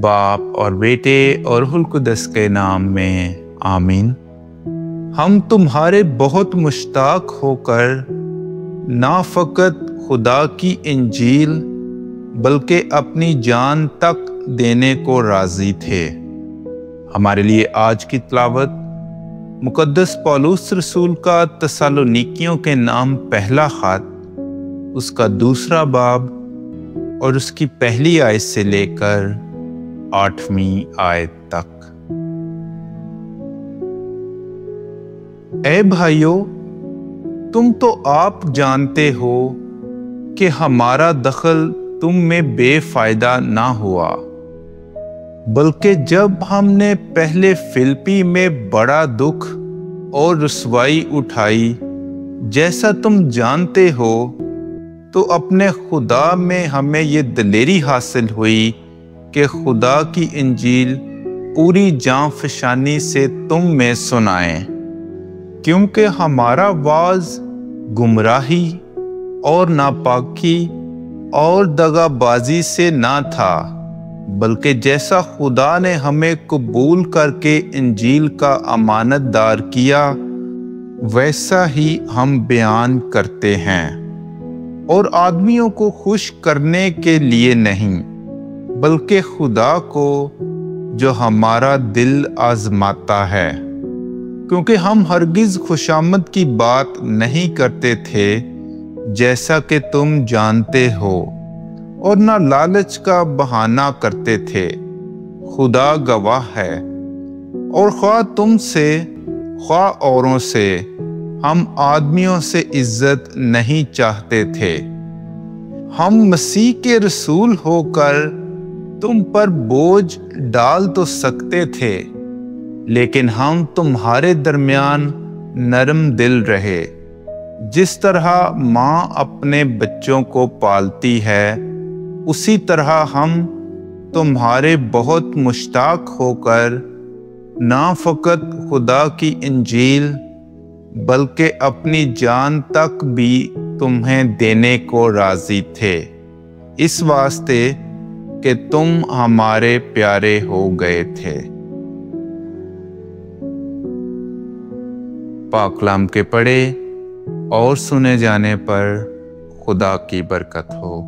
باپ اور بیٹے اور روح القدس کے نام میں آمین۔ ہم تمہارے بہت مشتاق ہو کر نہ فقط خدا کی انجیل بلکہ اپنی جان تک دینے کو راضی تھے۔ ہمارے لیے آج کی تلاوت مقدس پولس رسول کا تسالونیکیوں کے نام پہلا خط، اس کا 2 باب اور اس کی پہلی آیت سے لے کر 8ویں آیت تک۔ اے بھائیو، تم تو آپ جانتے ہو کہ ہمارا دخل تم میں بے فائدہ نہ ہوا، بلکہ جب ہم نے پہلے فلپی میں بڑا دکھ اور رسوائی اٹھائی جیسا تم جانتے ہو، تو اپنے خدا میں ہمیں یہ دلیری حاصل ہوئی کہ خدا کی انجیل پوری جاں فشانی سے تم میں سنائیں، کیونکہ ہمارا واعظ گمراہی اور ناپاکی اور دغا بازی سے نہ تھا، بلکہ جیسا خدا نے ہمیں قبول کر کے انجیل کا امانت دار کیا ویسا ہی ہم بیان کرتے ہیں، اور آدمیوں کو خوش کرنے کے لیے نہیں بلکہ خدا کو جو ہمارا دل آزماتا ہے، کیونکہ ہم ہرگز خوشامد کی بات نہیں کرتے تھے جیسا کہ تم جانتے ہو، اور نہ لالچ کا بہانہ کرتے تھے۔ خدا گواہ ہے، اور خواہ تم سے خواہ اوروں سے ہم آدمیوں سے عزت نہیں چاہتے تھے۔ ہم مسیح کے رسول ہو کر تم پر بوجھ ڈال تو سکتے تھے، لیکن ہم تمہارے درمیان نرم دل رہے، جس طرح ماں اپنے بچوں کو پالتی ہے، اسی طرح ہم تمہارے بہت مشتاق ہو کر نہ فقط خدا کی انجیل بلکہ اپنی جان تک بھی تمہیں دینے کو راضی تھے، اس واسطے کہ تم ہمارے پیارے ہو گئے تھے۔ پاک کلام کے پڑھے اور سنے جانے پر خدا کی برکت ہو۔